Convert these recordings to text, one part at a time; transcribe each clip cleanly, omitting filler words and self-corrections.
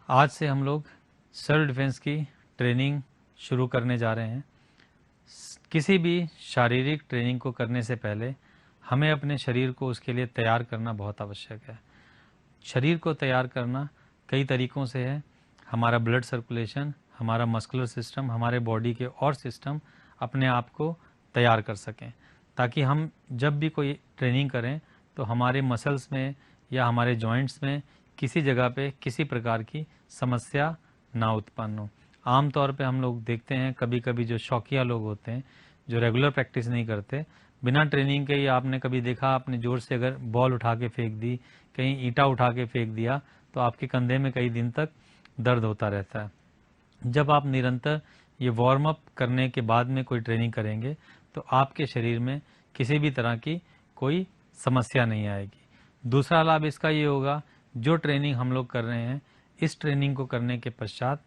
आज से हम लोग सेल्फ डिफेंस की ट्रेनिंग शुरू करने जा रहे हैं। किसी भी शारीरिक ट्रेनिंग को करने से पहले हमें अपने शरीर को उसके लिए तैयार करना बहुत आवश्यक है। शरीर को तैयार करना कई तरीक़ों से है। हमारा ब्लड सर्कुलेशन, हमारा मस्कुलर सिस्टम, हमारे बॉडी के और सिस्टम अपने आप को तैयार कर सकें, ताकि हम जब भी कोई ट्रेनिंग करें तो हमारे मसल्स में या हमारे जॉइंट्स में किसी जगह पे किसी प्रकार की समस्या ना उत्पन्न हो। आम तौर पे हम लोग देखते हैं कभी कभी जो शौकिया लोग होते हैं, जो रेगुलर प्रैक्टिस नहीं करते, बिना ट्रेनिंग के ही आपने कभी देखा, आपने ज़ोर से अगर बॉल उठा के फेंक दी, कहीं ईंटा उठा के फेंक दिया, तो आपके कंधे में कई दिन तक दर्द होता रहता है। जब आप निरंतर ये वार्म अप करने के बाद में कोई ट्रेनिंग करेंगे तो आपके शरीर में किसी भी तरह की कोई समस्या नहीं आएगी। दूसरा लाभ इसका ये होगा, जो ट्रेनिंग हम लोग कर रहे हैं, इस ट्रेनिंग को करने के पश्चात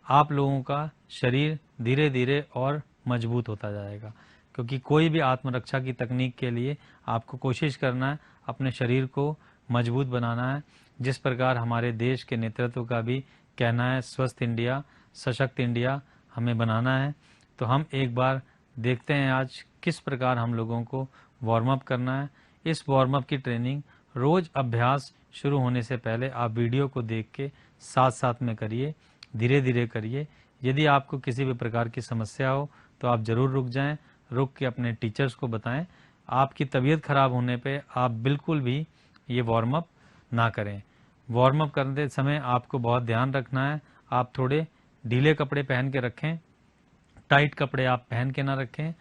आप लोगों का शरीर धीरे धीरे और मजबूत होता जाएगा, क्योंकि कोई भी आत्मरक्षा की तकनीक के लिए आपको कोशिश करना है अपने शरीर को मजबूत बनाना है। जिस प्रकार हमारे देश के नेतृत्व का भी कहना है, स्वस्थ इंडिया, सशक्त इंडिया हमें बनाना है। तो हम एक बार देखते हैं आज किस प्रकार हम लोगों को वार्म अप करना है। इस वार्म अप की ट्रेनिंग रोज़ अभ्यास शुरू होने से पहले आप वीडियो को देख के साथ साथ में करिए, धीरे धीरे करिए। यदि आपको किसी भी प्रकार की समस्या हो तो आप ज़रूर रुक जाएं, रुक के अपने टीचर्स को बताएं। आपकी तबीयत खराब होने पे आप बिल्कुल भी ये वार्म अप ना करें। वार्म अप करते समय आपको बहुत ध्यान रखना है, आप थोड़े ढीले कपड़े पहन के रखें, टाइट कपड़े आप पहन के ना रखें।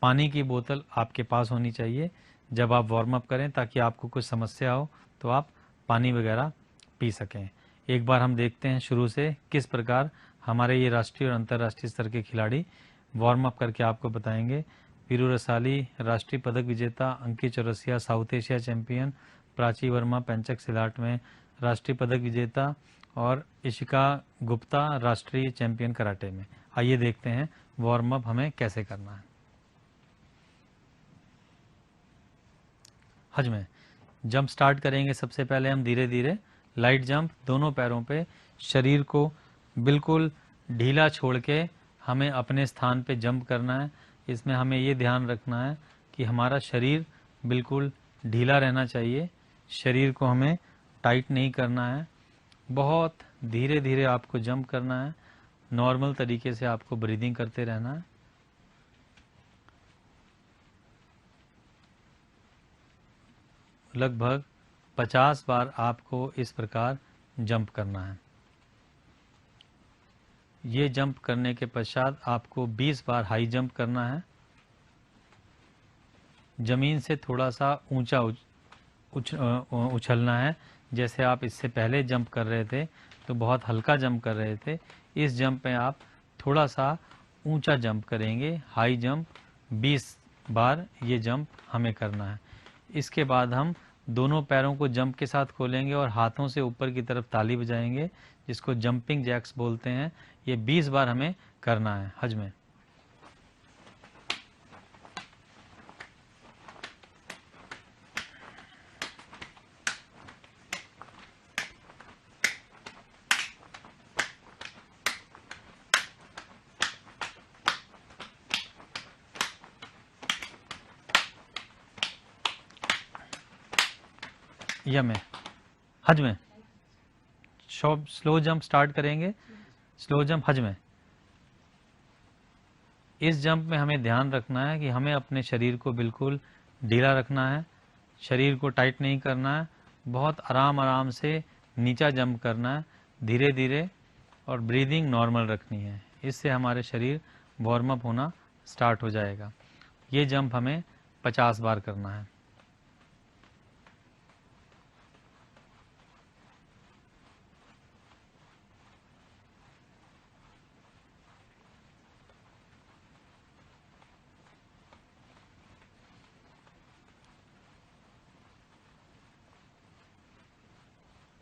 पानी की बोतल आपके पास होनी चाहिए जब आप वार्म अप करें, ताकि आपको कुछ समस्या हो तो आप पानी वगैरह पी सकें। एक बार हम देखते हैं शुरू से किस प्रकार हमारे ये राष्ट्रीय और अंतर्राष्ट्रीय स्तर के खिलाड़ी वार्म अप करके आपको बताएंगे। वीरू रसाली राष्ट्रीय पदक विजेता, Ankit Chaurasia South Asia champion, Prachi Verma pencak silat में राष्ट्रीय पदक विजेता, और इशिका गुप्ता राष्ट्रीय चैंपियन कराटे में। आइए देखते हैं वार्म अप हमें कैसे करना है। हज में जंप स्टार्ट करेंगे। सबसे पहले हम धीरे धीरे लाइट जंप, दोनों पैरों पे शरीर को बिल्कुल ढीला छोड़ के हमें अपने स्थान पे जंप करना है। इसमें हमें ये ध्यान रखना है कि हमारा शरीर बिल्कुल ढीला रहना चाहिए, शरीर को हमें टाइट नहीं करना है। बहुत धीरे धीरे आपको जंप करना है, नॉर्मल तरीके से आपको ब्रीदिंग करते रहना है। लगभग 50 बार आपको इस प्रकार जंप करना है। ये जंप करने के पश्चात आपको 20 बार हाई जंप करना है। ज़मीन से थोड़ा सा ऊंचा उछलना है। जैसे आप इससे पहले जंप कर रहे थे तो बहुत हल्का जंप कर रहे थे, इस जंप में आप थोड़ा सा ऊंचा जंप करेंगे। हाई जंप 20 बार ये जंप हमें करना है। इसके बाद हम दोनों पैरों को जंप के साथ खोलेंगे और हाथों से ऊपर की तरफ ताली बजाएंगे, जिसको जंपिंग जैक्स बोलते हैं। ये 20 बार हमें करना है हज में। में हज में स्लो जंप स्टार्ट करेंगे। स्लो जंप हज में, इस जंप में हमें ध्यान रखना है कि हमें अपने शरीर को बिल्कुल ढीला रखना है, शरीर को टाइट नहीं करना है। बहुत आराम आराम से नीचा जंप करना है, धीरे धीरे, और ब्रीदिंग नॉर्मल रखनी है। इससे हमारे शरीर वार्म अप होना स्टार्ट हो जाएगा। ये जंप हमें 50 बार करना है।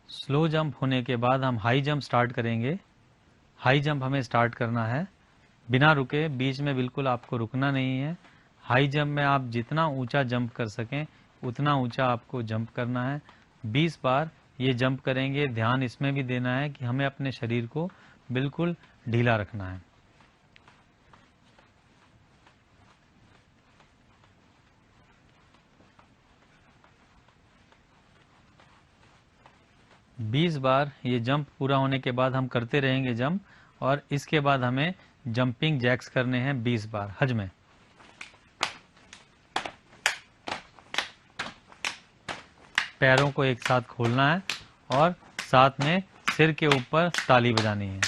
स्लो जंप होने के बाद हम हाई जंप स्टार्ट करेंगे। हाई जंप हमें स्टार्ट करना है बिना रुके, बीच में बिल्कुल आपको रुकना नहीं है। हाई जंप में आप जितना ऊंचा जंप कर सकें उतना ऊंचा आपको जंप करना है। 20 बार ये जंप करेंगे। ध्यान इसमें भी देना है कि हमें अपने शरीर को बिल्कुल ढीला रखना है। बीस बार ये जंप पूरा होने के बाद हम करते रहेंगे जंप, और इसके बाद हमें जंपिंग जैक्स करने हैं 20 बार हज में। पैरों को एक साथ खोलना है और साथ में सिर के ऊपर ताली बजानी है।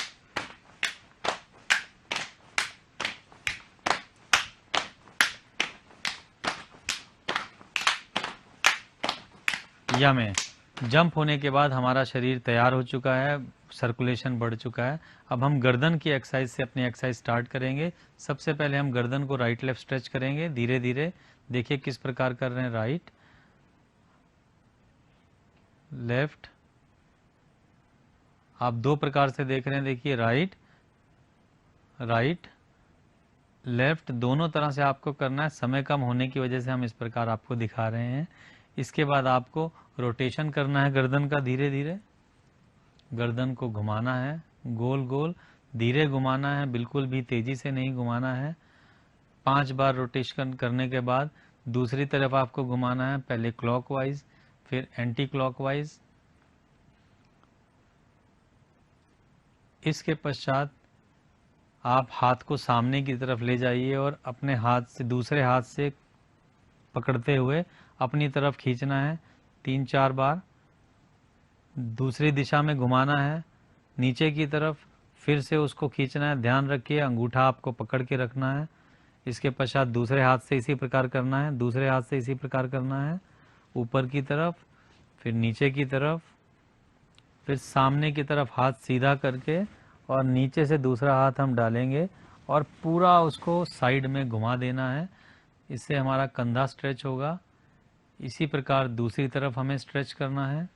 या में जंप होने के बाद हमारा शरीर तैयार हो चुका है, सर्कुलेशन बढ़ चुका है। अब हम गर्दन की एक्सरसाइज से अपनी एक्सरसाइज स्टार्ट करेंगे। सबसे पहले हम गर्दन को राइट लेफ्ट स्ट्रेच करेंगे धीरे धीरे। देखिए किस प्रकार कर रहे हैं, राइट लेफ्ट। आप दो प्रकार से देख रहे हैं, देखिए राइट राइट लेफ्ट, दोनों तरह से आपको करना है। समय कम होने की वजह से हम इस प्रकार आपको दिखा रहे हैं। इसके बाद आपको रोटेशन करना है गर्दन का, धीरे धीरे गर्दन को घुमाना है, गोल गोल धीरे घुमाना है, बिल्कुल भी तेजी से नहीं घुमाना है। 5 बार रोटेशन करने के बाद दूसरी तरफ आपको घुमाना है, पहले क्लॉकवाइज फिर एंटी क्लॉकवाइज। इसके पश्चात आप हाथ को सामने की तरफ ले जाइए और अपने हाथ से दूसरे हाथ से पकड़ते हुए अपनी तरफ खींचना है 3-4 बार। दूसरी दिशा में घुमाना है नीचे की तरफ, फिर से उसको खींचना है। ध्यान रखिए अंगूठा आपको पकड़ के रखना है। इसके पश्चात दूसरे हाथ से इसी प्रकार करना है, दूसरे हाथ से इसी प्रकार करना है, ऊपर की तरफ फिर नीचे की तरफ, फिर सामने की तरफ हाथ सीधा करके और नीचे से दूसरा हाथ हम डालेंगे और पूरा उसको साइड में घुमा देना है। इससे हमारा कंधा स्ट्रेच होगा। इसी प्रकार दूसरी तरफ हमें स्ट्रेच करना है।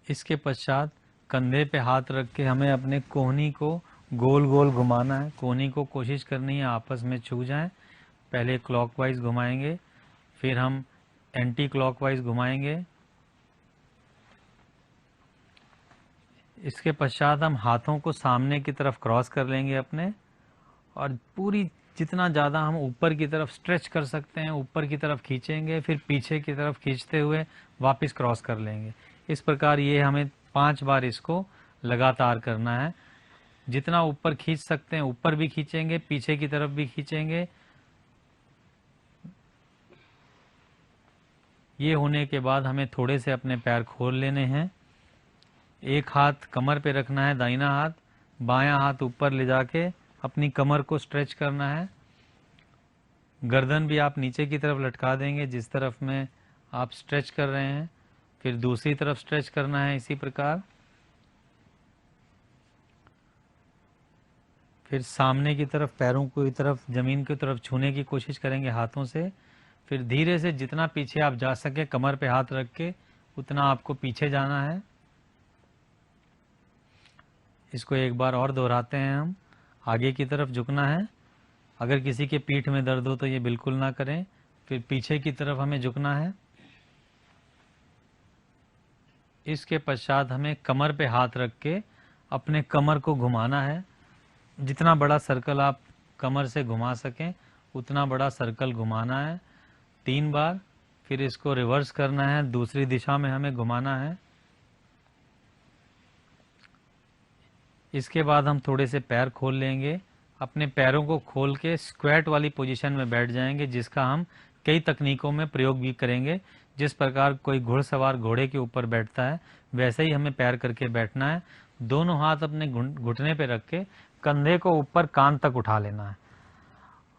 इसके पश्चात कंधे पे हाथ रख के हमें अपने कोहनी को गोल गोल घुमाना है। कोहनी को कोशिश करनी है आपस में छू जाएं। पहले क्लॉकवाइज घुमाएंगे, फिर हम एंटी क्लॉकवाइज घुमाएंगे। इसके पश्चात हम हाथों को सामने की तरफ क्रॉस कर लेंगे अपने, और पूरी जितना ज़्यादा हम ऊपर की तरफ स्ट्रेच कर सकते हैं ऊपर की तरफ खींचेंगे, फिर पीछे की तरफ खींचते हुए वापस क्रॉस कर लेंगे। इस प्रकार ये हमें 5 बार इसको लगातार करना है। जितना ऊपर खींच सकते हैं ऊपर भी खींचेंगे, पीछे की तरफ भी खींचेंगे। ये होने के बाद हमें थोड़े से अपने पैर खोल लेने हैं। एक हाथ कमर पे रखना है, दाहिना हाथ, बायां हाथ ऊपर ले जाके अपनी कमर को स्ट्रेच करना है। गर्दन भी आप नीचे की तरफ लटका देंगे जिस तरफ में आप स्ट्रेच कर रहे हैं, फिर दूसरी तरफ स्ट्रेच करना है इसी प्रकार। फिर सामने की तरफ पैरों को तरफ जमीन की तरफ छूने की कोशिश करेंगे हाथों से। फिर धीरे से जितना पीछे आप जा सके कमर पे हाथ रख के उतना आपको पीछे जाना है। इसको एक बार और दोहराते हैं हम। आगे की तरफ झुकना है। अगर किसी के पीठ में दर्द हो तो ये बिल्कुल ना करें। फिर पीछे की तरफ हमें झुकना है। इसके पश्चात हमें कमर पे हाथ रख के अपने कमर को घुमाना है। जितना बड़ा सर्कल आप कमर से घुमा सकें उतना बड़ा सर्कल घुमाना है 3 बार। फिर इसको रिवर्स करना है, दूसरी दिशा में हमें घुमाना है। इसके बाद हम थोड़े से पैर खोल लेंगे। अपने पैरों को खोल के स्क्वैट वाली पोजीशन में बैठ जाएंगे, जिसका हम कई तकनीकों में प्रयोग भी करेंगे। जिस प्रकार कोई घुड़सवार घोड़े के ऊपर बैठता है वैसे ही हमें पैर करके बैठना है। दोनों हाथ अपने घुटने पे रख के कंधे को ऊपर कान तक उठा लेना है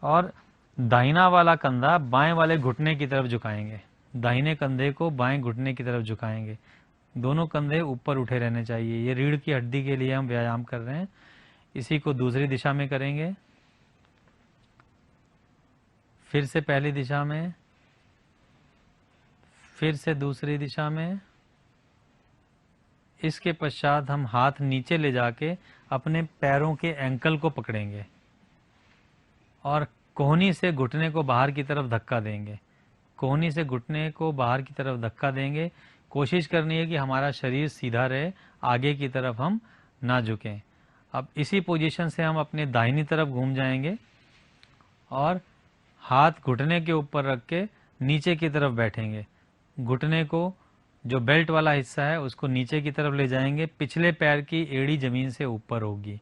और दाहिना वाला कंधा बाएं वाले घुटने की तरफ झुकाएंगे। दाहिने कंधे को बाएं घुटने की तरफ झुकाएंगे। दोनों कंधे ऊपर उठे रहने चाहिए। ये रीढ़ की हड्डी के लिए हम व्यायाम कर रहे हैं। इसी को दूसरी दिशा में करेंगे। फिर से पहली दिशा में, फिर से दूसरी दिशा में। इसके पश्चात हम हाथ नीचे ले जाके अपने पैरों के एंकल को पकड़ेंगे और कोहनी से घुटने को बाहर की तरफ धक्का देंगे। कोहनी से घुटने को बाहर की तरफ धक्का देंगे। कोशिश करनी है कि हमारा शरीर सीधा रहे, आगे की तरफ हम ना झुकें। अब इसी पोजीशन से हम अपने दाहिनी तरफ घूम जाएंगे और हाथ घुटने के ऊपर रख के नीचे की तरफ बैठेंगे। घुटने को, जो बेल्ट वाला हिस्सा है, उसको नीचे की तरफ ले जाएंगे। पिछले पैर की एड़ी जमीन से ऊपर होगी।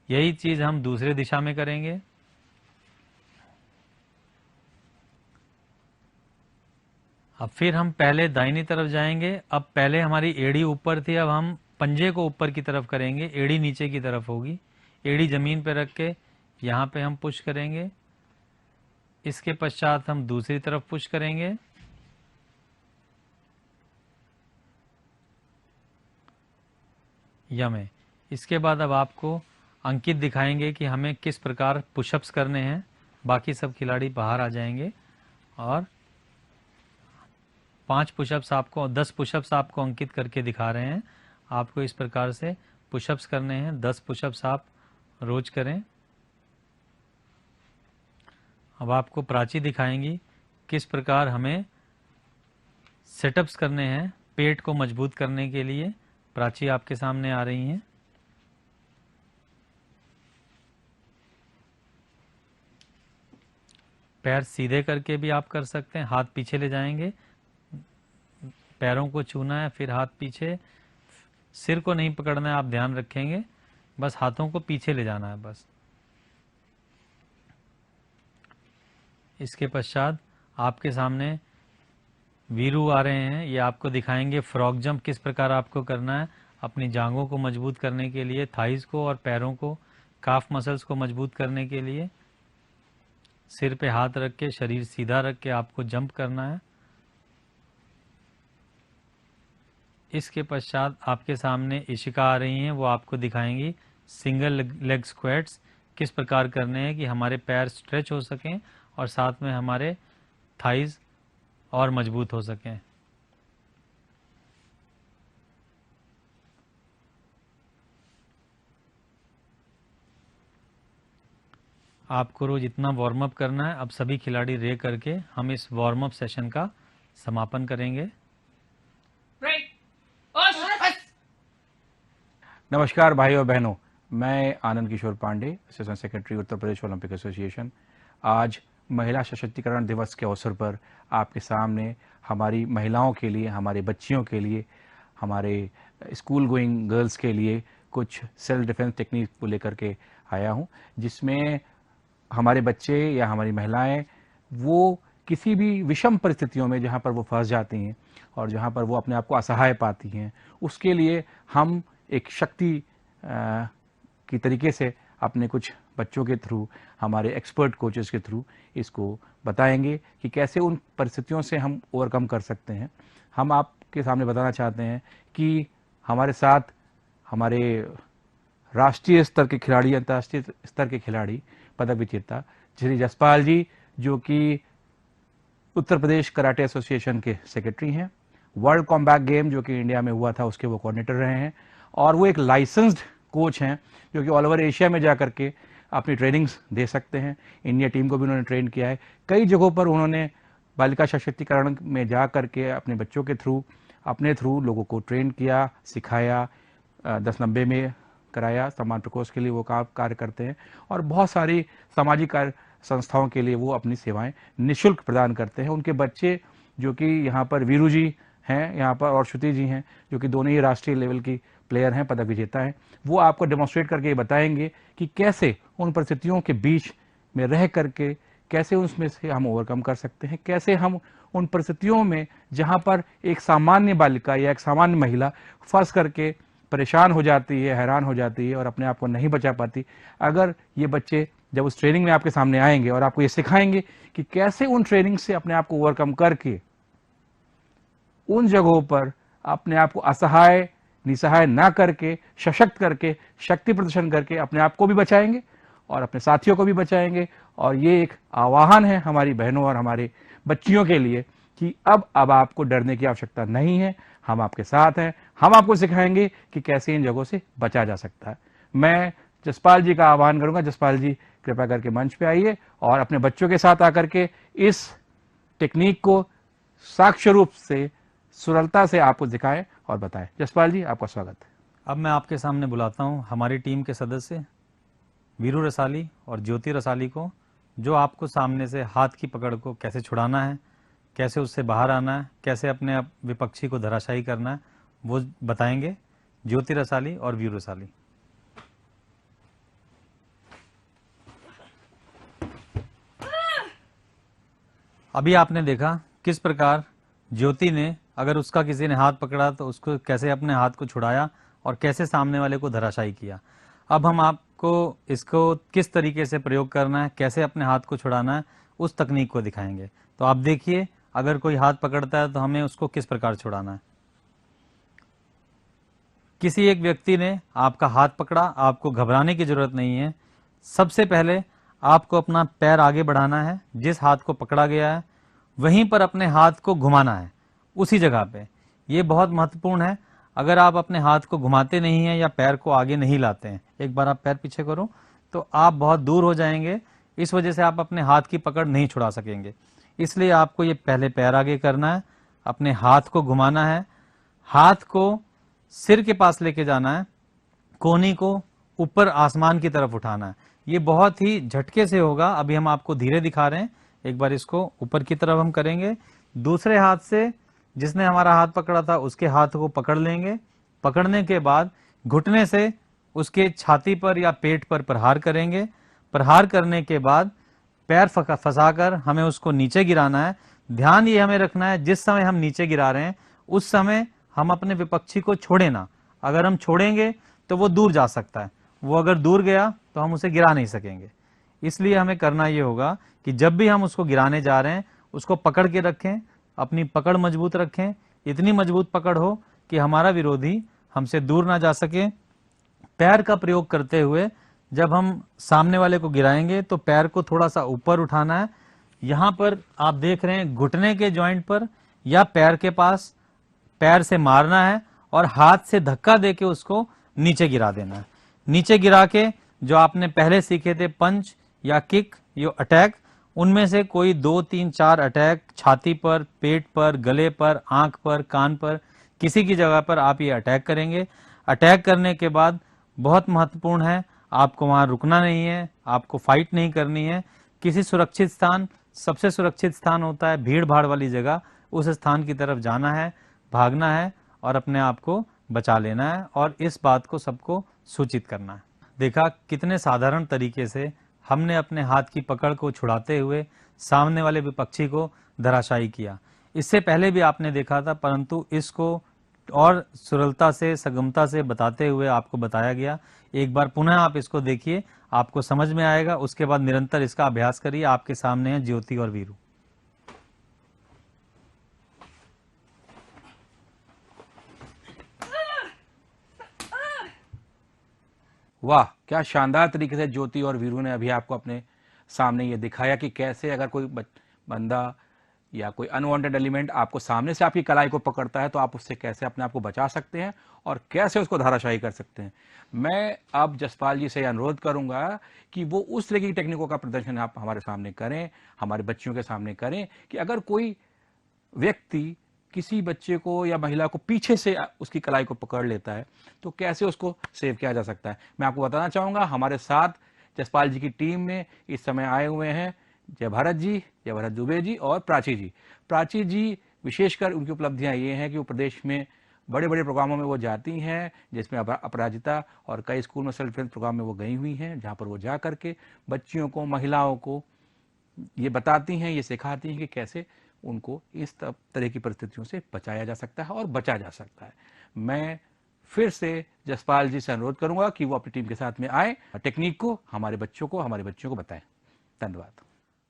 यही चीज हम दूसरे दिशा में करेंगे। अब फिर हम पहले दाहिनी तरफ जाएंगे। अब पहले हमारी एड़ी ऊपर थी, अब हम पंजे को ऊपर की तरफ करेंगे, एड़ी नीचे की तरफ होगी। एड़ी जमीन पे रख के यहाँ पे हम पुश करेंगे। इसके पश्चात हम दूसरी तरफ पुश करेंगे। यमे। इसके बाद अब आपको अंकित दिखाएंगे कि हमें किस प्रकार पुशअप्स करने हैं। बाकी सब खिलाड़ी बाहर आ जाएंगे और 5 पुशअप्स आपको, 10 पुशअप्स आपको अंकित करके दिखा रहे हैं। आपको इस प्रकार से पुशअप्स करने हैं। 10 पुशअप्स आप रोज करें। अब आपको प्राची दिखाएंगी किस प्रकार हमें सेटअप्स करने हैं पेट को मजबूत करने के लिए। प्राची आपके सामने आ रही हैं। पैर सीधे करके भी आप कर सकते हैं। हाथ पीछे ले जाएंगे, पैरों को छूना है, फिर हाथ पीछे। सिर को नहीं पकड़ना है, आप ध्यान रखेंगे, बस हाथों को पीछे ले जाना है बस। इसके पश्चात आपके सामने वीरू आ रहे हैं। ये आपको दिखाएंगे फ्रॉग जंप किस प्रकार आपको करना है अपनी जांघों को मजबूत करने के लिए, थाइस को और पैरों को, काफ मसल्स को मजबूत करने के लिए। सिर पे हाथ रख के, शरीर सीधा रख के आपको जंप करना है। इसके पश्चात आपके सामने इशिका आ रही हैं। वो आपको दिखाएंगी सिंगल लेग स्क्वाट्स किस प्रकार करने हैं कि हमारे पैर स्ट्रेच हो सकें और साथ में हमारे थाइज और मजबूत हो सकें। आपको रोज इतना वार्म अप करना है। अब सभी खिलाड़ी रे करके हम इस वार्म अप सेशन का समापन करेंगे। नमस्कार भाई और बहनों, मैं Anand Kishore Pandey, assistant secretary Uttar Pradesh Olympic association. आज महिला सशक्तिकरण दिवस के अवसर पर आपके सामने हमारी महिलाओं के लिए, हमारे बच्चियों के लिए, हमारे स्कूल गोइंग गर्ल्स के लिए कुछ सेल्फ डिफेंस टेक्निक को लेकर के आया हूं, जिसमें हमारे बच्चे या हमारी महिलाएं वो किसी भी विषम परिस्थितियों में जहां पर वो फंस जाती हैं और जहां पर वो अपने आप को असहाय पाती हैं, उसके लिए हम एक शक्ति की तरीके से अपने कुछ बच्चों के थ्रू, हमारे एक्सपर्ट कोचेस के थ्रू इसको बताएंगे कि कैसे उन परिस्थितियों से हम ओवरकम कर सकते हैं। हम आपके सामने बताना चाहते हैं कि हमारे साथ हमारे राष्ट्रीय स्तर के खिलाड़ी, अंतर्राष्ट्रीय स्तर के खिलाड़ी, पदक विजेता श्री जसपाल जी, जो कि उत्तर प्रदेश कराटे एसोसिएशन के सेक्रेटरी हैं। वर्ल्ड कॉम्बैट गेम जो कि इंडिया में हुआ था उसके वो कोऑर्डिनेटर रहे हैं और वो एक लाइसेंस्ड कोच हैं जो कि ऑल ओवर एशिया में जा करके अपनी ट्रेनिंग्स दे सकते हैं। इंडिया टीम को भी उन्होंने ट्रेन किया है। कई जगहों पर उन्होंने बालिका सशक्तिकरण में जा करके अपने बच्चों के थ्रू, अपने थ्रू लोगों को ट्रेन किया, सिखाया, 10-90 में कराया। सम्मान प्रकोष्ठ के लिए वो कार्य करते हैं और बहुत सारी सामाजिक कार्य संस्थाओं के लिए वो अपनी सेवाएं निःशुल्क प्रदान करते हैं। उनके बच्चे जो कि यहाँ पर वीरू जी हैं यहाँ पर और श्रुति जी हैं, जो कि दोनों ही राष्ट्रीय लेवल की प्लेयर हैं, पदक विजेता हैं, वो आपको डेमोन्स्ट्रेट करके बताएंगे कि कैसे उन परिस्थितियों के बीच में रह करके कैसे उसमें से हम ओवरकम कर सकते हैं, कैसे हम उन परिस्थितियों में जहाँ पर एक सामान्य बालिका या एक सामान्य महिला फंस करके परेशान हो जाती है, हैरान हो जाती है और अपने आप को नहीं बचा पाती, अगर ये बच्चे जब उस ट्रेनिंग में आपके सामने आएंगे और आपको ये सिखाएंगे कि कैसे उन ट्रेनिंग से अपने आप को ओवरकम करके उन जगहों पर अपने आप को असहाय, निसहाय ना करके, सशक्त करके, शक्ति प्रदर्शन करके अपने आप को भी बचाएंगे और अपने साथियों को भी बचाएंगे। और ये एक आह्वान है हमारी बहनों और हमारे बच्चियों के लिए कि अब आपको डरने की आवश्यकता नहीं है, हम आपके साथ हैं, हम आपको सिखाएंगे कि कैसे इन जगहों से बचा जा सकता है। मैं जसपाल जी का आह्वान करूंगा। जसपाल जी कृपया करके मंच पे आइए और अपने बच्चों के साथ आकर के इस टेक्निक को साक्ष्य रूप से सरलता से आपको दिखाएं और बताएं। जसपाल जी, आपका स्वागत है। अब मैं आपके सामने बुलाता हूं हमारी टीम के सदस्य वीरू रसाली और ज्योति रसाली को, जो आपको सामने से हाथ की पकड़ को कैसे छुड़ाना है, कैसे उससे बाहर आना है, कैसे अपने विपक्षी को धराशायी करना है, वो बताएंगे ज्योति रसाली और वीरू रसाली। अभी आपने देखा किस प्रकार ज्योति ने, अगर उसका किसी ने हाथ पकड़ा तो उसको कैसे अपने हाथ को छुड़ाया और कैसे सामने वाले को धराशायी किया। अब हम आपको इसको किस तरीके से प्रयोग करना है, कैसे अपने हाथ को छुड़ाना है, उस तकनीक को दिखाएंगे। तो आप देखिए, अगर कोई हाथ पकड़ता है तो हमें उसको किस प्रकार छुड़ाना है। किसी एक व्यक्ति ने आपका हाथ पकड़ा, आपको घबराने की जरूरत नहीं है। सबसे पहले आपको अपना पैर आगे बढ़ाना है, जिस हाथ को पकड़ा गया है वहीं पर अपने हाथ को घुमाना है, उसी जगह पे। ये बहुत महत्वपूर्ण है। अगर आप अपने हाथ को घुमाते नहीं हैं या पैर को आगे नहीं लाते हैं, एक बार आप पैर पीछे करो, तो आप बहुत दूर हो जाएंगे। इस वजह से आप अपने हाथ की पकड़ नहीं छुड़ा सकेंगे। इसलिए आपको ये पहले पैर आगे करना है, अपने हाथ को घुमाना है, हाथ को सिर के पास लेके जाना है, कोहनी को ऊपर आसमान की तरफ उठाना है। ये बहुत ही झटके से होगा। अभी हम आपको धीरे दिखा रहे हैं। एक बार इसको ऊपर की तरफ हम करेंगे। दूसरे हाथ से जिसने हमारा हाथ पकड़ा था उसके हाथ को पकड़ लेंगे। पकड़ने के बाद घुटने से उसके छाती पर या पेट पर प्रहार करेंगे। प्रहार करने के बाद पैर फंसाकर हमें उसको नीचे गिराना है। ध्यान ये हमें रखना है, जिस समय हम नीचे गिरा रहे हैं उस समय हम अपने विपक्षी को छोड़े ना। अगर हम छोड़ेंगे तो वो दूर जा सकता है। वो अगर दूर गया तो हम उसे गिरा नहीं सकेंगे। इसलिए हमें करना ये होगा कि जब भी हम उसको गिराने जा रहे हैं उसको पकड़ के रखें, अपनी पकड़ मजबूत रखें। इतनी मजबूत पकड़ हो कि हमारा विरोधी हमसे दूर ना जा सके। पैर का प्रयोग करते हुए जब हम सामने वाले को गिराएंगे तो पैर को थोड़ा सा ऊपर उठाना है। यहां पर आप देख रहे हैं घुटने के जॉइंट पर या पैर के पास पैर से मारना है और हाथ से धक्का देके उसको नीचे गिरा देना है। नीचे गिरा के जो आपने पहले सीखे थे पंच या किक, यो अटैक, उनमें से कोई 2, 3, 4 अटैक छाती पर, पेट पर, गले पर, आंख पर, कान पर, किसी की जगह पर आप ये अटैक करेंगे। अटैक करने के बाद बहुत महत्वपूर्ण है, आपको वहां रुकना नहीं है, आपको फाइट नहीं करनी है। किसी सुरक्षित स्थान, सबसे सुरक्षित स्थान होता है भीड़ भाड़ वाली जगह, उस स्थान की तरफ जाना है, भागना है और अपने आप को बचा लेना है और इस बात को सबको सूचित करना है। देखा कितने साधारण तरीके से हमने अपने हाथ की पकड़ को छुड़ाते हुए सामने वाले विपक्षी को धराशायी किया। इससे पहले भी आपने देखा था, परंतु इसको और सरलता से, सगमता से बताते हुए आपको बताया गया। एक बार पुनः आप इसको देखिए, आपको समझ में आएगा। उसके बाद निरंतर इसका अभ्यास करिए। आपके सामने है ज्योति और वीरू। वाह, क्या शानदार तरीके से ज्योति और वीरू ने अभी आपको अपने सामने ये दिखाया कि कैसे अगर कोई बंदा या कोई अनवांटेड एलिमेंट आपको सामने से आपकी कलाई को पकड़ता है तो आप उससे कैसे अपने आप को बचा सकते हैं और कैसे उसको धाराशायी कर सकते हैं। मैं अब जसपाल जी से अनुरोध करूंगा कि वो उस तरह की टेक्निकों का प्रदर्शन आप हमारे सामने करें, हमारे बच्चों के सामने करें कि अगर कोई व्यक्ति किसी बच्चे को या महिला को पीछे से उसकी कलाई को पकड़ लेता है तो कैसे उसको सेव किया जा सकता है। मैं आपको बताना चाहूंगा, हमारे साथ जसपाल जी की टीम में इस समय आए हुए हैं जय भारत जी, जय भारत दुबे जी और प्राची जी। प्राची जी विशेषकर उनकी उपलब्धियां ये हैं कि वो प्रदेश में बड़े बड़े प्रोग्रामों में वो जाती हैं, जिसमें अपराजिता और कई स्कूल में सेल्फ हेल्प प्रोग्राम में वो गई हुई हैं, जहाँ पर वो जा करके बच्चियों को, महिलाओं को ये बताती हैं, ये सिखाती हैं कि कैसे उनको इस तरह की परिस्थितियों से बचाया जा सकता है और बचा जा सकता है। मैं फिर से जसपाल जी से अनुरोध करूंगा कि वो अपनी टीम के साथ में आए, टेक्निक को हमारे बच्चों को बताएं। धन्यवाद।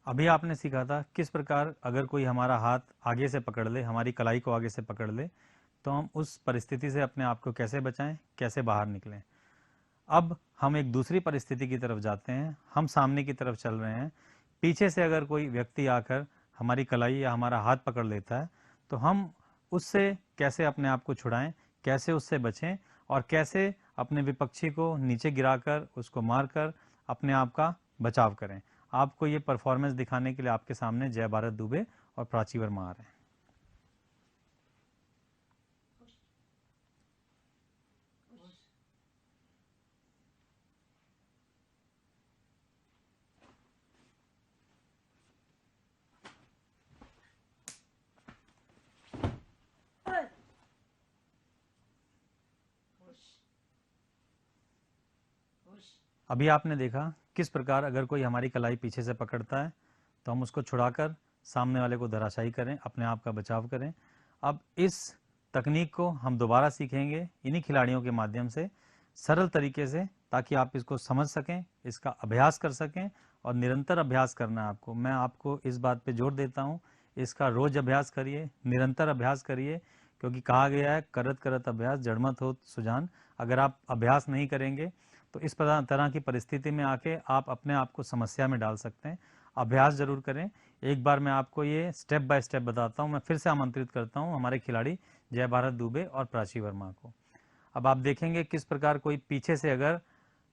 अभी आपने सीखा था किस प्रकार अगर कोई हमारा हाथ आगे से पकड़ ले, हमारी कलाई को आगे से पकड़ ले, तो हम उस परिस्थिति से अपने आप को कैसे बचाएं, कैसे बाहर निकलें। अब हम एक दूसरी परिस्थिति की तरफ जाते हैं। हम सामने की तरफ चल रहे हैं। पीछे से अगर कोई व्यक्ति आकर हमारी कलाई या हमारा हाथ पकड़ लेता है तो हम उससे कैसे अपने आप को छुड़ाएं, कैसे उससे बचें और कैसे अपने विपक्षी को नीचे गिराकर, उसको मारकर अपने आप का बचाव करें। आपको ये परफॉर्मेंस दिखाने के लिए आपके सामने जय भारत दुबे और प्राची वर्मा आ रहे हैं। अभी आपने देखा किस प्रकार अगर कोई हमारी कलाई पीछे से पकड़ता है तो हम उसको छुड़ाकर सामने वाले को धराशायी करें, अपने आप का बचाव करें। अब इस तकनीक को हम दोबारा सीखेंगे इन्हीं खिलाड़ियों के माध्यम से, सरल तरीके से, ताकि आप इसको समझ सकें, इसका अभ्यास कर सकें, और निरंतर अभ्यास करना है आपको। मैं आपको इस बात पे जोर देता हूँ, इसका रोज अभ्यास करिए, निरंतर अभ्यास करिए, क्योंकि कहा गया है करत करत अभ्यास जड़मत हो सुजान। अगर आप अभ्यास नहीं करेंगे तो इस तरह की परिस्थिति में आके आप अपने आप को समस्या में डाल सकते हैं। अभ्यास जरूर करें। एक बार मैं आपको ये स्टेप बाय स्टेप बताता हूँ। मैं फिर से आमंत्रित करता हूँ हमारे खिलाड़ी जय भारत दुबे और प्राची वर्मा को। अब आप देखेंगे किस प्रकार कोई पीछे से अगर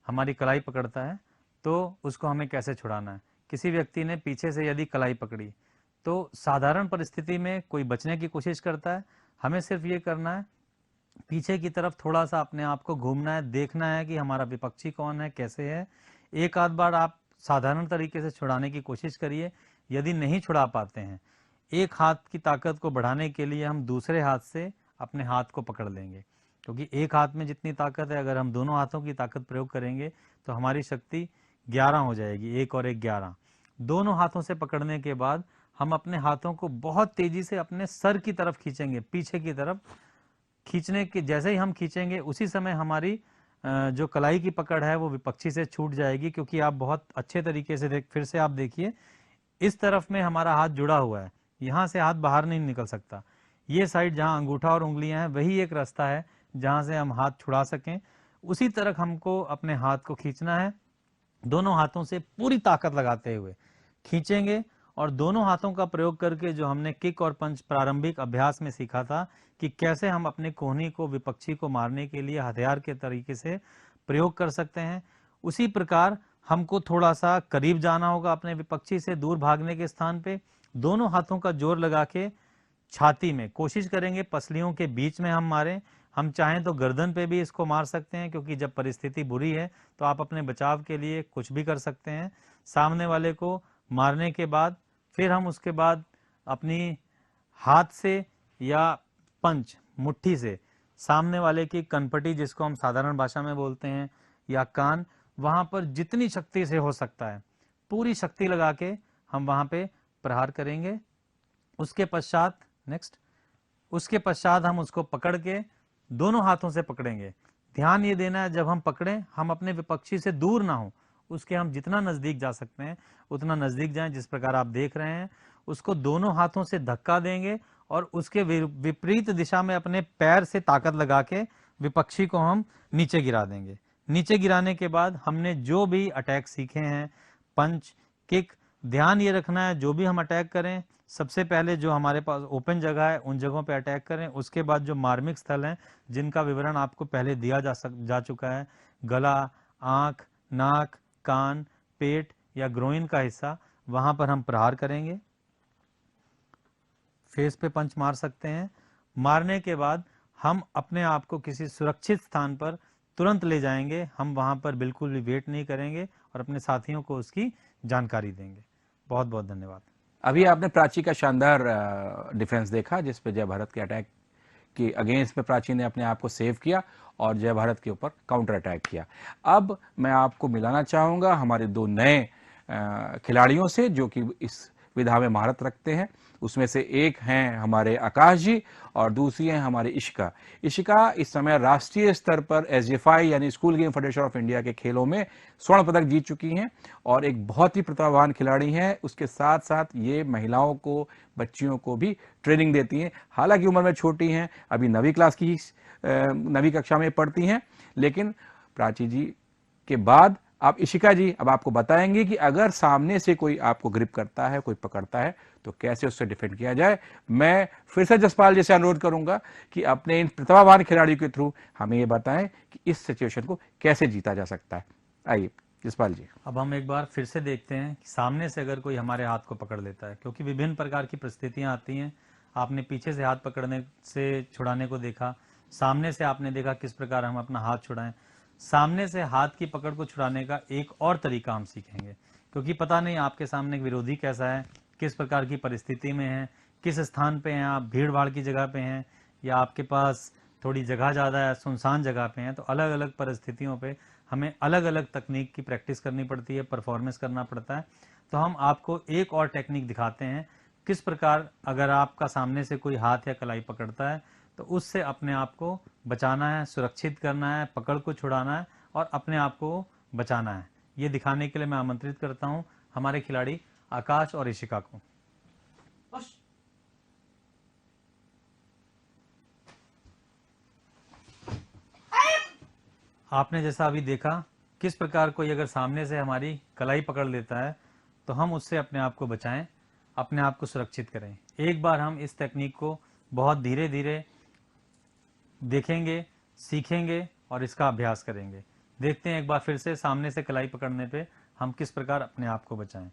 हमारी कलाई पकड़ता है तो उसको हमें कैसे छुड़ाना है। किसी व्यक्ति ने पीछे से यदि कलाई पकड़ी तो साधारण परिस्थिति में कोई बचने की कोशिश करता है, हमें सिर्फ ये करना है, पीछे की तरफ थोड़ा सा अपने आप को घूमना है, देखना है कि हमारा विपक्षी कौन है, कैसे है। एक आध बार आप साधारण तरीके से छुड़ाने की कोशिश करिए। यदि नहीं छुड़ा पाते हैं, एक हाथ की ताकत को बढ़ाने के लिए हम दूसरे हाथ से अपने हाथ को पकड़ लेंगे, क्योंकि एक हाथ में जितनी ताकत है, अगर हम दोनों हाथों की ताकत प्रयोग करेंगे तो हमारी शक्ति 11 हो जाएगी, 1 और 1 11। दोनों हाथों से पकड़ने के बाद हम अपने हाथों को बहुत तेजी से अपने सर की तरफ खींचेंगे, पीछे की तरफ खींचने के जैसे ही हम खींचेंगे उसी समय हमारी जो कलाई की पकड़ है वो विपक्षी से छूट जाएगी, क्योंकि आप बहुत अच्छे तरीके से फिर से आप देखिए, इस तरफ में हमारा हाथ जुड़ा हुआ है, यहाँ से हाथ बाहर नहीं निकल सकता। ये साइड जहाँ अंगूठा और उंगलियां हैं वही एक रास्ता है जहाँ से हम हाथ छुड़ा सकें। उसी तरह हमको अपने हाथ को खींचना है, दोनों हाथों से पूरी ताकत लगाते हुए खींचेंगे। और दोनों हाथों का प्रयोग करके जो हमने किक और पंच प्रारंभिक अभ्यास में सीखा था कि कैसे हम अपने कोहनी को, विपक्षी को मारने के लिए हथियार के तरीके से प्रयोग कर सकते हैं, उसी प्रकार हमको थोड़ा सा करीब जाना होगा अपने विपक्षी से, दूर भागने के स्थान पे दोनों हाथों का जोर लगा के छाती में कोशिश करेंगे, पसलियों के बीच में हम मारें। हम चाहें तो गर्दन पे भी इसको मार सकते हैं, क्योंकि जब परिस्थिति बुरी है तो आप अपने बचाव के लिए कुछ भी कर सकते हैं। सामने वाले को मारने के बाद फिर हम उसके बाद अपनी हाथ से या पंच, मुट्ठी से सामने वाले की कनपटी, जिसको हम साधारण भाषा में बोलते हैं, या कान, वहां पर जितनी शक्ति से हो सकता है पूरी शक्ति लगा के हम वहां पे प्रहार करेंगे। उसके पश्चात हम उसको पकड़ के दोनों हाथों से पकड़ेंगे। ध्यान ये देना है, जब हम पकड़ें हम अपने विपक्षी से दूर ना हो, उसके हम जितना नजदीक जा सकते हैं उतना नजदीक जाएं। जिस प्रकार आप देख रहे हैं, उसको दोनों हाथों से धक्का देंगे और उसके विपरीत दिशा में अपने पैर से ताकत लगा के विपक्षी को हम नीचे गिरा देंगे। नीचे गिराने के बाद हमने जो भी अटैक सीखे हैं, पंच, किक, ध्यान ये रखना है जो भी हम अटैक करें, सबसे पहले जो हमारे पास ओपन जगह है उन जगहों पे अटैक करें। उसके बाद जो मार्मिक स्थल हैं जिनका विवरण आपको पहले दिया जा चुका है, गला, आंख, नाक, कान, पेट या ग्रोइन का हिस्सा, वहां पर हम प्रहार करेंगे। फेस पे पंच मार सकते हैं। मारने के बाद हम अपने आप को किसी सुरक्षित स्थान पर तुरंत ले जाएंगे। हम वहां पर बिल्कुल भी वेट नहीं करेंगे और अपने साथियों को उसकी जानकारी देंगे। बहुत बहुत धन्यवाद। अभी आपने प्राची का शानदार डिफेंस देखा, जिस पे जय भारत के अटैक के अगेंस्ट में प्राची ने अपने आप को सेव किया और जय भारत के ऊपर काउंटर अटैक किया। अब मैं आपको मिलाना चाहूँगा हमारे दो नए खिलाड़ियों से जो कि इस विधा में महारत रखते हैं। उसमें से एक हैं हमारे आकाश जी और दूसरी हैं हमारी इशिका। इशिका इस समय राष्ट्रीय स्तर पर SGFI यानी school game federation of India के खेलों में स्वर्ण पदक जीत चुकी हैं और एक बहुत ही प्रतिभावान खिलाड़ी हैं। उसके साथ साथ ये महिलाओं को, बच्चियों को भी ट्रेनिंग देती हैं। हालांकि उम्र में छोटी हैं, अभी 9वीं कक्षा में पढ़ती हैं, लेकिन प्राची जी के बाद आप इशिका जी अब आपको बताएंगे कि अगर सामने से कोई आपको ग्रिप करता है, कोई पकड़ता है, तो कैसे उससे डिफेंड किया जाए। मैं फिर से जसपाल जी से अनुरोध करूंगा कि अपने इन प्रतिभावान खिलाड़ियों के थ्रू हमें ये बताएं कि इस सिचुएशन को कैसे जीता जा सकता है। आइए जसपाल जी। अब हम एक बार फिर से देखते हैं कि सामने से अगर कोई हमारे हाथ को पकड़ लेता है, क्योंकि विभिन्न प्रकार की परिस्थितियां आती हैं। आपने पीछे से हाथ पकड़ने से छुड़ाने को देखा, सामने से आपने देखा किस प्रकार हम अपना हाथ छुड़ाएं। सामने से हाथ की पकड़ को छुड़ाने का एक और तरीका हम सीखेंगे, क्योंकि पता नहीं आपके सामने विरोधी कैसा है, किस प्रकार की परिस्थिति में है, किस स्थान पे हैं आप, भीड़ भाड़ की जगह पे हैं या आपके पास थोड़ी जगह ज़्यादा है, सुनसान जगह पे हैं। तो अलग अलग परिस्थितियों पे हमें अलग अलग तकनीक की प्रैक्टिस करनी पड़ती है, परफॉर्मेंस करना पड़ता है। तो हम आपको एक और टेक्निक दिखाते हैं किस प्रकार अगर आपका सामने से कोई हाथ या कलाई पकड़ता है तो उससे अपने आप को बचाना है, सुरक्षित करना है, पकड़ को छुड़ाना है और अपने आप को बचाना है। ये दिखाने के लिए मैं आमंत्रित करता हूं हमारे खिलाड़ी आकाश और ईशिका को। आपने जैसा अभी देखा किस प्रकार कोई अगर सामने से हमारी कलाई पकड़ लेता है तो हम उससे अपने आप को बचाएं, अपने आप को सुरक्षित करें। एक बार हम इस टेक्निक को बहुत धीरे धीरे देखेंगे, सीखेंगे और इसका अभ्यास करेंगे। देखते हैं एक बार फिर से सामने से कलाई पकड़ने पे हम किस प्रकार अपने आप को बचाएं।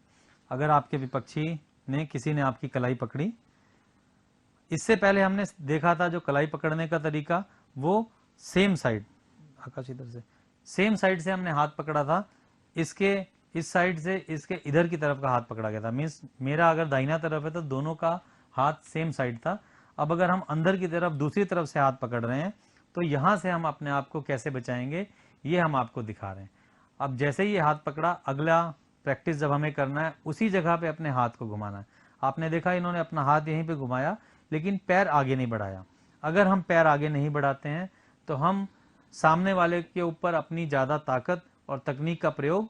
अगर आपके विपक्षी ने किसी ने आपकी कलाई पकड़ी, इससे पहले हमने देखा था जो कलाई पकड़ने का तरीका वो सेम साइड, आकाश इधर से, सेम साइड से हमने हाथ पकड़ा था। इसके इस साइड से इसके इधर की तरफ का हाथ पकड़ा गया था। मीन्स मेरा अगर दाहिना तरफ है तो दोनों का हाथ सेम साइड था। अब अगर हम अंदर की तरफ दूसरी तरफ से हाथ पकड़ रहे हैं तो यहां से हम अपने आप को कैसे बचाएंगे ये हम आपको दिखा रहे हैं। अब जैसे ही ये हाथ पकड़ा, अगला प्रैक्टिस जब हमें करना है उसी जगह पे अपने हाथ को घुमाना है। आपने देखा इन्होंने अपना हाथ यहीं पे घुमाया लेकिन पैर आगे नहीं बढ़ाया। अगर हम पैर आगे नहीं बढ़ाते हैं तो हम सामने वाले के ऊपर अपनी ज्यादा ताकत और तकनीक का प्रयोग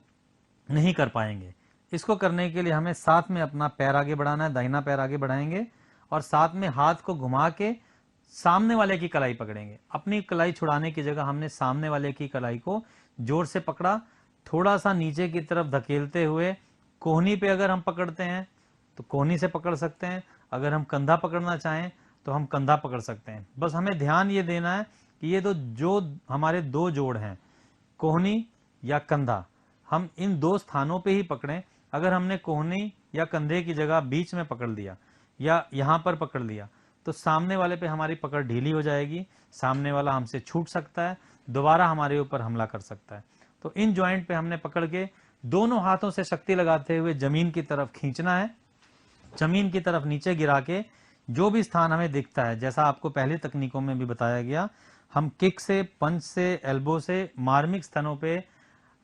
नहीं कर पाएंगे। इसको करने के लिए हमें साथ में अपना पैर आगे बढ़ाना है, दाहिना पैर आगे बढ़ाएंगे और साथ में हाथ को घुमा के सामने वाले की कलाई पकड़ेंगे। अपनी कलाई छुड़ाने की जगह हमने सामने वाले की कलाई को जोर से पकड़ा, थोड़ा सा नीचे की तरफ धकेलते हुए कोहनी पे अगर हम पकड़ते हैं तो कोहनी से पकड़ सकते हैं, अगर हम कंधा पकड़ना चाहें तो हम कंधा पकड़ सकते हैं। बस हमें ध्यान ये देना है कि ये जो हमारे दो जोड़ हैं, कोहनी या कंधा, हम इन दो स्थानों पे ही पकड़ें। अगर हमने कोहनी या कंधे की जगह बीच में पकड़ लिया या यहाँ पर पकड़ लिया तो सामने वाले पे हमारी पकड़ ढीली हो जाएगी, सामने वाला हमसे छूट सकता है, दोबारा हमारे ऊपर हमला कर सकता है। तो इन ज्वाइंट पे हमने पकड़ के दोनों हाथों से शक्ति लगाते हुए जमीन की तरफ खींचना है, जमीन की तरफ नीचे गिरा के जो भी स्थान हमें दिखता है, जैसा आपको पहले तकनीकों में भी बताया गया, हम किक से, पंच से, एल्बो से मार्मिक स्थानों पे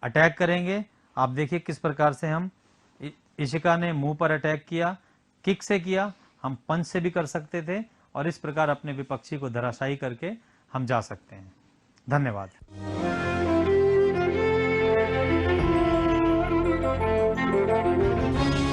अटैक करेंगे। आप देखिए किस प्रकार से हम, ईशिका ने मुंह पर अटैक किया, किक से किया, हम पंच से भी कर सकते थे और इस प्रकार अपने विपक्षी को धराशायी करके हम जा सकते हैं। धन्यवाद।